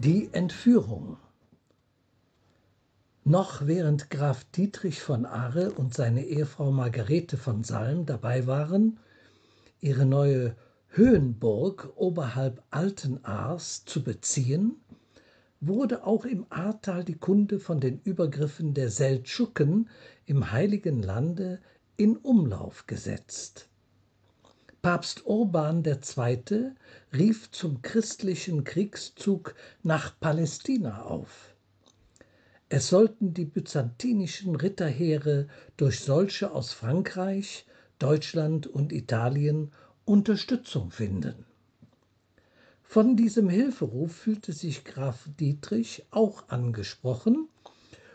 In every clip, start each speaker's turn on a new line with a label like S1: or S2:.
S1: Die Entführung. Noch während Graf Dietrich von Are und seine Ehefrau Margarete von Salm dabei waren, ihre neue Höhenburg oberhalb Altenaars zu beziehen, wurde auch im Ahrtal die Kunde von den Übergriffen der Seldschuken im Heiligen Lande in Umlauf gesetzt. Papst Urban II. Rief zum christlichen Kriegszug nach Palästina auf. Es sollten die byzantinischen Ritterheere durch solche aus Frankreich, Deutschland und Italien Unterstützung finden. Von diesem Hilferuf fühlte sich Graf Dietrich auch angesprochen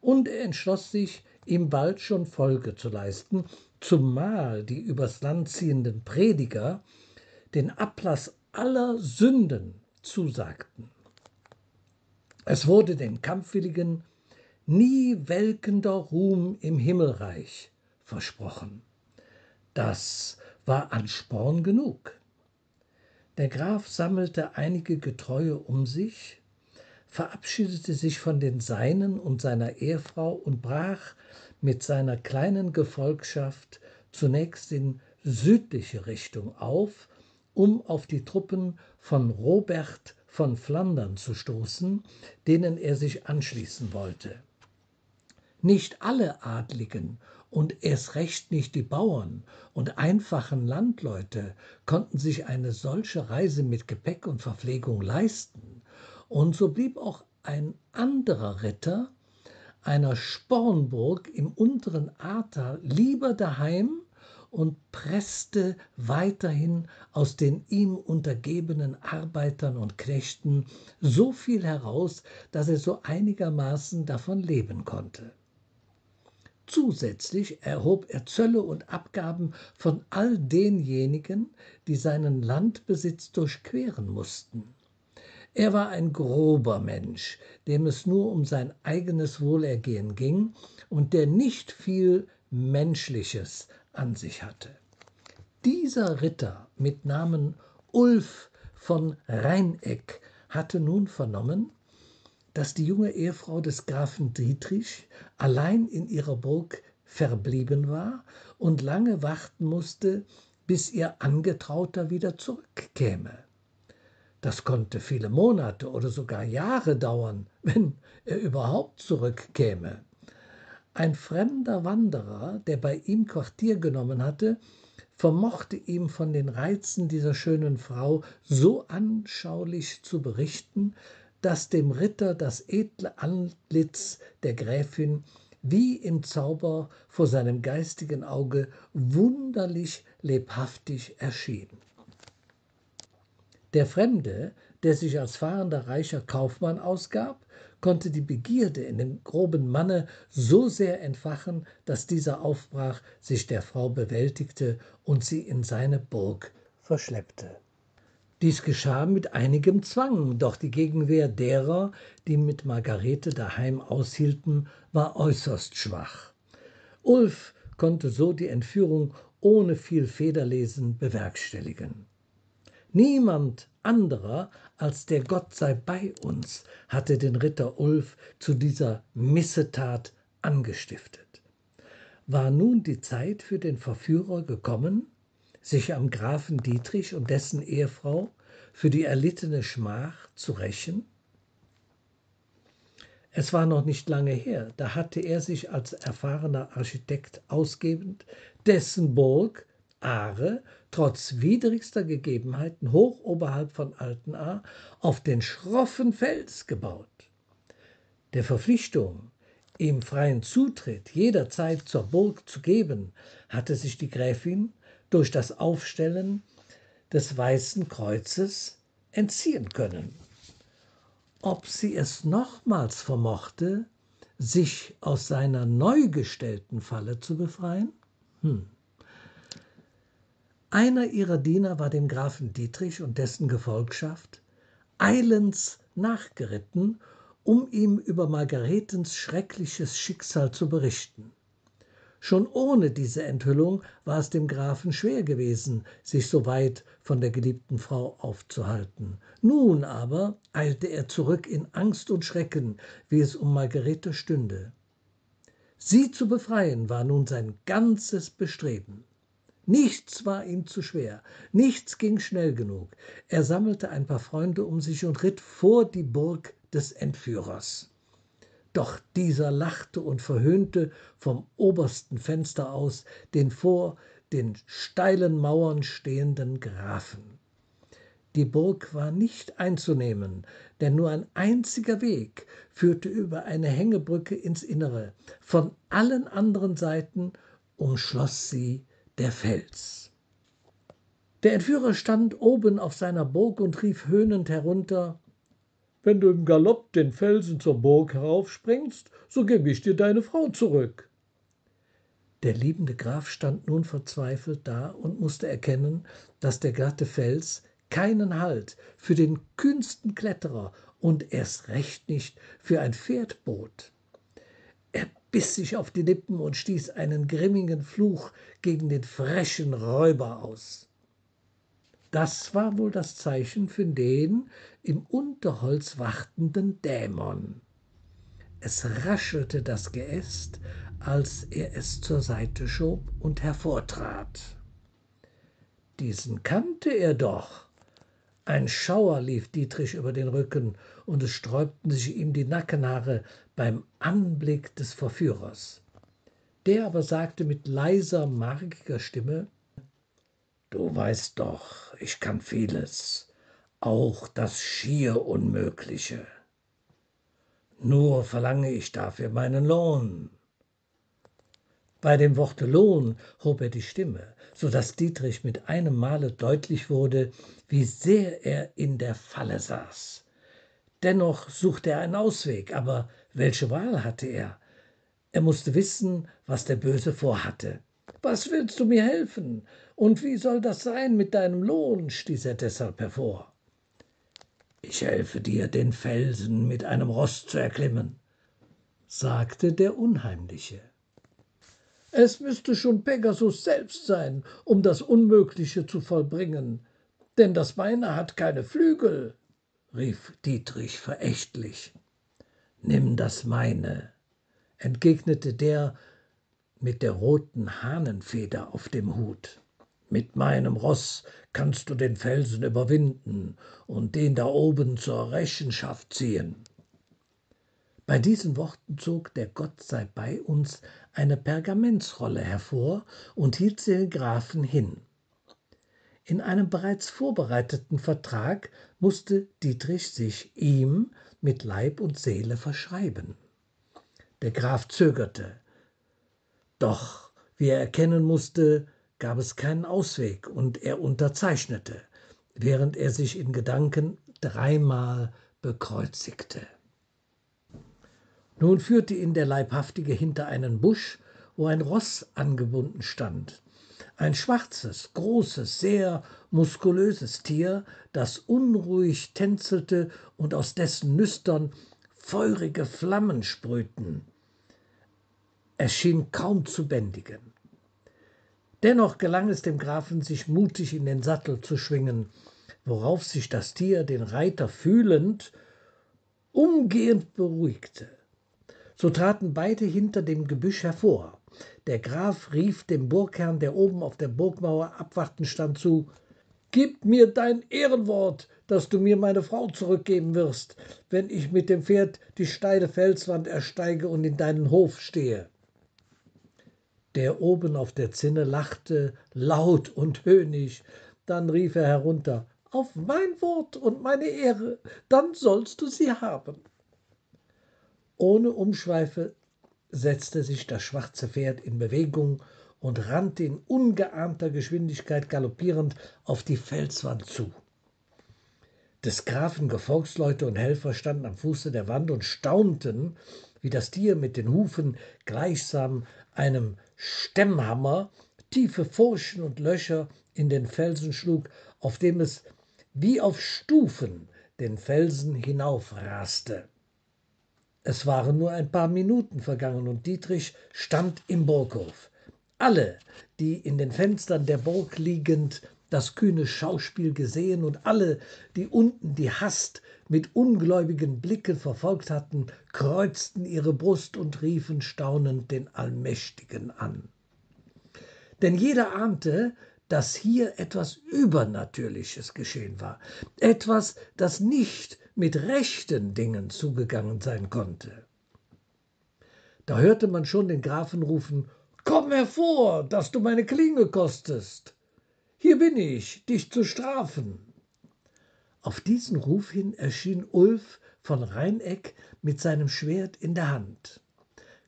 S1: und er entschloss sich, ihm bald schon Folge zu leisten, zumal die übers Land ziehenden Prediger den Ablass aller Sünden zusagten. Es wurde den Kampfwilligen nie welkender Ruhm im Himmelreich versprochen. Das war Ansporn genug. Der Graf sammelte einige Getreue um sich, verabschiedete sich von den Seinen und seiner Ehefrau und brach mit seiner kleinen Gefolgschaft zunächst in südliche Richtung auf, um auf die Truppen von Robert von Flandern zu stoßen, denen er sich anschließen wollte. Nicht alle Adligen und erst recht nicht die Bauern und einfachen Landleute konnten sich eine solche Reise mit Gepäck und Verpflegung leisten, und so blieb auch ein anderer Ritter einer Spornburg im unteren Ahrtal lieber daheim und presste weiterhin aus den ihm untergebenen Arbeitern und Knechten so viel heraus, dass er so einigermaßen davon leben konnte. Zusätzlich erhob er Zölle und Abgaben von all denjenigen, die seinen Landbesitz durchqueren mussten. Er war ein grober Mensch, dem es nur um sein eigenes Wohlergehen ging und der nicht viel Menschliches an sich hatte. Dieser Ritter mit Namen Ulf von Rheineck hatte nun vernommen, dass die junge Ehefrau des Grafen Dietrich allein in ihrer Burg verblieben war und lange warten musste, bis ihr Angetrauter wieder zurückkäme. Das konnte viele Monate oder sogar Jahre dauern, wenn er überhaupt zurückkäme. Ein fremder Wanderer, der bei ihm Quartier genommen hatte, vermochte ihm von den Reizen dieser schönen Frau so anschaulich zu berichten, dass dem Ritter das edle Antlitz der Gräfin wie im Zauber vor seinem geistigen Auge wunderlich lebhaftig erschien. Der Fremde, der sich als fahrender reicher Kaufmann ausgab, konnte die Begierde in dem groben Manne so sehr entfachen, dass dieser aufbrach, sich der Frau bewältigte und sie in seine Burg verschleppte. Dies geschah mit einigem Zwang, doch die Gegenwehr derer, die mit Margarete daheim aushielten, war äußerst schwach. Ulf konnte so die Entführung ohne viel Federlesen bewerkstelligen. Niemand anderer als der Gott sei bei uns hatte den Ritter Ulf zu dieser Missetat angestiftet. War nun die Zeit für den Verführer gekommen, sich am Grafen Dietrich und dessen Ehefrau für die erlittene Schmach zu rächen? Es war noch nicht lange her, da hatte er sich als erfahrener Architekt ausgebend dessen Burg Are trotz widrigster Gegebenheiten hoch oberhalb von Altenaar auf den schroffen Fels gebaut. Der Verpflichtung, ihm freien Zutritt jederzeit zur Burg zu geben, hatte sich die Gräfin durch das Aufstellen des Weißen Kreuzes entziehen können. Ob sie es nochmals vermochte, sich aus seiner neu gestellten Falle zu befreien? Einer ihrer Diener war dem Grafen Dietrich und dessen Gefolgschaft eilends nachgeritten, um ihm über Margaretens schreckliches Schicksal zu berichten. Schon ohne diese Enthüllung war es dem Grafen schwer gewesen, sich so weit von der geliebten Frau aufzuhalten. Nun aber eilte er zurück in Angst und Schrecken, wie es um Margarete stünde. Sie zu befreien war nun sein ganzes Bestreben. Nichts war ihm zu schwer, nichts ging schnell genug. Er sammelte ein paar Freunde um sich und ritt vor die Burg des Entführers. Doch dieser lachte und verhöhnte vom obersten Fenster aus den vor den steilen Mauern stehenden Grafen. Die Burg war nicht einzunehmen, denn nur ein einziger Weg führte über eine Hängebrücke ins Innere. Von allen anderen Seiten umschloss sie der Fels. Der Entführer stand oben auf seiner Burg und rief höhnend herunter: »Wenn du im Galopp den Felsen zur Burg heraufspringst, so gebe ich dir deine Frau zurück.« Der liebende Graf stand nun verzweifelt da und musste erkennen, dass der glatte Fels keinen Halt für den kühnsten Kletterer und erst recht nicht für ein Pferd bot. Er biss sich auf die Lippen und stieß einen grimmigen Fluch gegen den frechen Räuber aus. Das war wohl das Zeichen für den im Unterholz wartenden Dämon. Es raschelte das Geäst, als er es zur Seite schob und hervortrat. Diesen kannte er doch. Ein Schauer lief Dietrich über den Rücken, und es sträubten sich ihm die Nackenhaare beim Anblick des Verführers. Der aber sagte mit leiser, markiger Stimme: »Du weißt doch, ich kann vieles, auch das schier Unmögliche. Nur verlange ich dafür meinen Lohn.« Bei dem Worte Lohn hob er die Stimme, so daß Dietrich mit einem Male deutlich wurde, wie sehr er in der Falle saß. Dennoch suchte er einen Ausweg, aber welche Wahl hatte er? Er musste wissen, was der Böse vorhatte. »Was willst du mir helfen? Und wie soll das sein mit deinem Lohn?« stieß er deshalb hervor. »Ich helfe dir, den Felsen mit einem Ross zu erklimmen«, sagte der Unheimliche. »Es müsste schon Pegasus selbst sein, um das Unmögliche zu vollbringen, denn das meine hat keine Flügel«, rief Dietrich verächtlich. »Nimm das meine«, entgegnete der mit der roten Hahnenfeder auf dem Hut. »Mit meinem Ross kannst du den Felsen überwinden und den da oben zur Rechenschaft ziehen.« Bei diesen Worten zog der Gott sei bei uns eine Pergamentsrolle hervor und hielt sie den Grafen hin. In einem bereits vorbereiteten Vertrag musste Dietrich sich ihm mit Leib und Seele verschreiben. Der Graf zögerte, doch wie er erkennen musste, gab es keinen Ausweg, und er unterzeichnete, während er sich in Gedanken dreimal bekreuzigte. Nun führte ihn der Leibhaftige hinter einen Busch, wo ein Ross angebunden stand. Ein schwarzes, großes, sehr muskulöses Tier, das unruhig tänzelte und aus dessen Nüstern feurige Flammen sprühten. Es schien kaum zu bändigen. Dennoch gelang es dem Grafen, sich mutig in den Sattel zu schwingen, worauf sich das Tier, den Reiter fühlend, umgehend beruhigte. So traten beide hinter dem Gebüsch hervor. Der Graf rief dem Burgherrn, der oben auf der Burgmauer abwartend stand, zu: »Gib mir dein Ehrenwort, dass du mir meine Frau zurückgeben wirst, wenn ich mit dem Pferd die steile Felswand ersteige und in deinen Hof stehe.« Der oben auf der Zinne lachte laut und höhnisch. Dann rief er herunter: »Auf mein Wort und meine Ehre, dann sollst du sie haben.« Ohne Umschweife setzte sich das schwarze Pferd in Bewegung und rannte in ungeahnter Geschwindigkeit galoppierend auf die Felswand zu. Des Grafen Gefolgsleute und Helfer standen am Fuße der Wand und staunten, wie das Tier mit den Hufen gleichsam einem Stemmhammer tiefe Furchen und Löcher in den Felsen schlug, auf dem es wie auf Stufen den Felsen hinaufraste. Es waren nur ein paar Minuten vergangen, und Dietrich stand im Burghof. Alle, die in den Fenstern der Burg liegend das kühne Schauspiel gesehen und alle, die unten die Hast mit ungläubigen Blicken verfolgt hatten, kreuzten ihre Brust und riefen staunend den Allmächtigen an. Denn jeder ahnte, dass hier etwas Übernatürliches geschehen war, etwas, das nicht mit rechten Dingen zugegangen sein konnte. Da hörte man schon den Grafen rufen: »Komm hervor, dass du meine Klinge kostest! Hier bin ich, dich zu strafen!« Auf diesen Ruf hin erschien Ulf von Rheineck mit seinem Schwert in der Hand.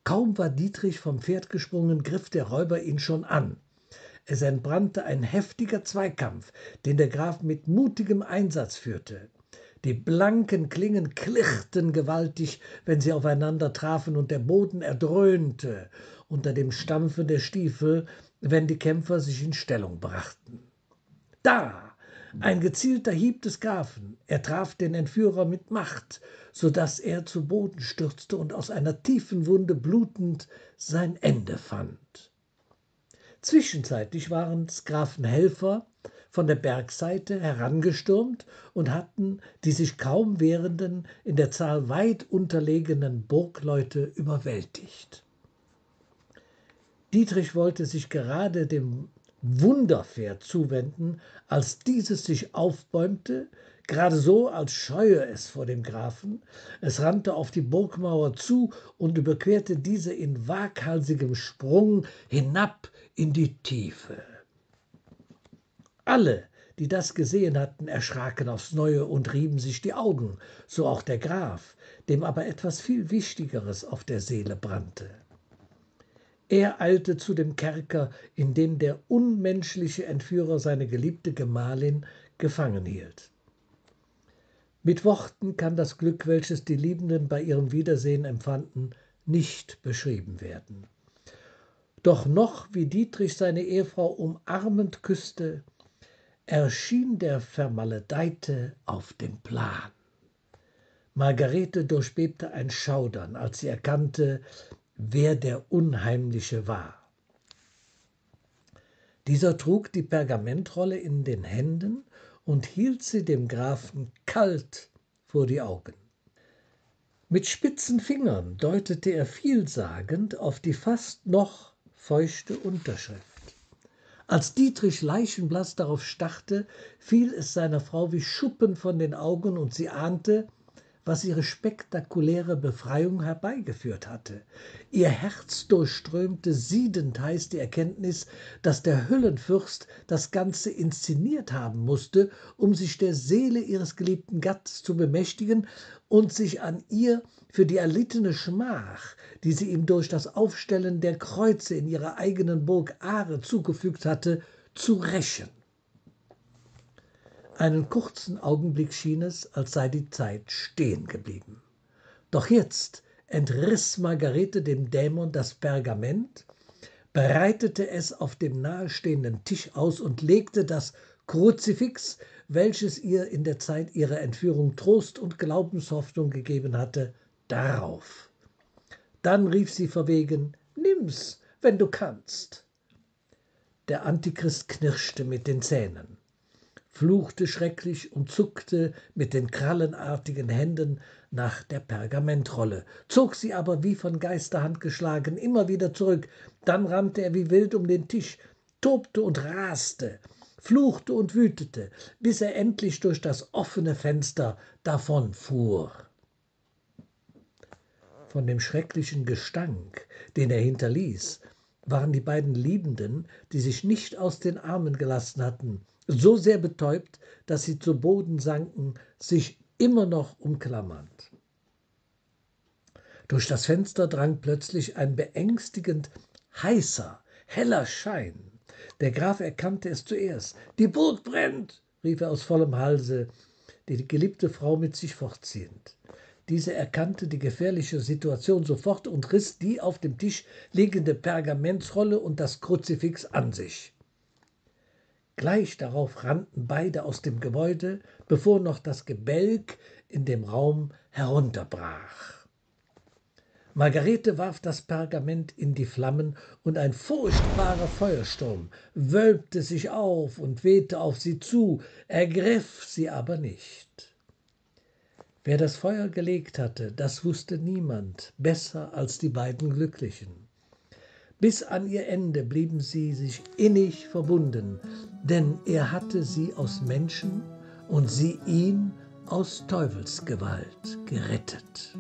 S1: Kaum war Dietrich vom Pferd gesprungen, griff der Räuber ihn schon an. Es entbrannte ein heftiger Zweikampf, den der Graf mit mutigem Einsatz führte. Die blanken Klingen klirrten gewaltig, wenn sie aufeinander trafen, und der Boden erdröhnte unter dem Stampfen der Stiefel, wenn die Kämpfer sich in Stellung brachten. Da! Ein gezielter Hieb des Grafen. Er traf den Entführer mit Macht, so daß er zu Boden stürzte und aus einer tiefen Wunde blutend sein Ende fand. Zwischenzeitlich waren des Grafen Helfer von der Bergseite herangestürmt und hatten die sich kaum wehrenden, in der Zahl weit unterlegenen Burgleute überwältigt. Dietrich wollte sich gerade dem Wunderpferd zuwenden, als dieses sich aufbäumte, gerade so, als scheue es vor dem Grafen. Es rannte auf die Burgmauer zu und überquerte diese in waghalsigem Sprung hinab in die Tiefe. Alle, die das gesehen hatten, erschraken aufs Neue und rieben sich die Augen, so auch der Graf, dem aber etwas viel Wichtigeres auf der Seele brannte. Er eilte zu dem Kerker, in dem der unmenschliche Entführer seine geliebte Gemahlin gefangen hielt. Mit Worten kann das Glück, welches die Liebenden bei ihrem Wiedersehen empfanden, nicht beschrieben werden. Doch noch, wie Dietrich seine Ehefrau umarmend küsste, erschien der Vermaledeite auf dem Plan. Margarete durchbebte ein Schaudern, als sie erkannte, wer der Unheimliche war. Dieser trug die Pergamentrolle in den Händen und hielt sie dem Grafen kalt vor die Augen. Mit spitzen Fingern deutete er vielsagend auf die fast noch feuchte Unterschrift. Als Dietrich leichenblass darauf starrte, fiel es seiner Frau wie Schuppen von den Augen, und sie ahnte, was ihre spektakuläre Befreiung herbeigeführt hatte. Ihr Herz durchströmte siedend heiß die Erkenntnis, dass der Höllenfürst das Ganze inszeniert haben musste, um sich der Seele ihres geliebten Gattes zu bemächtigen und sich an ihr für die erlittene Schmach, die sie ihm durch das Aufstellen der Kreuze in ihrer eigenen Burg Aare zugefügt hatte, zu rächen. Einen kurzen Augenblick schien es, als sei die Zeit stehen geblieben. Doch jetzt entriss Margarete dem Dämon das Pergament, breitete es auf dem nahestehenden Tisch aus und legte das Kruzifix, welches ihr in der Zeit ihrer Entführung Trost und Glaubenshoffnung gegeben hatte, darauf. Dann rief sie verwegen: »Nimm's, wenn du kannst.« Der Antichrist knirschte mit den Zähnen, fluchte schrecklich und zuckte mit den krallenartigen Händen nach der Pergamentrolle, zog sie aber wie von Geisterhand geschlagen immer wieder zurück. Dann rannte er wie wild um den Tisch, tobte und raste, fluchte und wütete, bis er endlich durch das offene Fenster davonfuhr. Von dem schrecklichen Gestank, den er hinterließ, waren die beiden Liebenden, die sich nicht aus den Armen gelassen hatten, so sehr betäubt, dass sie zu Boden sanken, sich immer noch umklammernd. Durch das Fenster drang plötzlich ein beängstigend heißer, heller Schein. Der Graf erkannte es zuerst. »Die Burg brennt«, rief er aus vollem Halse, die geliebte Frau mit sich fortziehend. Diese erkannte die gefährliche Situation sofort und riss die auf dem Tisch liegende Pergamentrolle und das Kruzifix an sich. Gleich darauf rannten beide aus dem Gebäude, bevor noch das Gebälk in dem Raum herunterbrach. Margarete warf das Pergament in die Flammen, und ein furchtbarer Feuersturm wölbte sich auf und wehte auf sie zu, ergriff sie aber nicht. Wer das Feuer gelegt hatte, das wusste niemand besser als die beiden Glücklichen. Bis an ihr Ende blieben sie sich innig verbunden, denn er hatte sie aus Menschen und sie ihn aus Teufelsgewalt gerettet.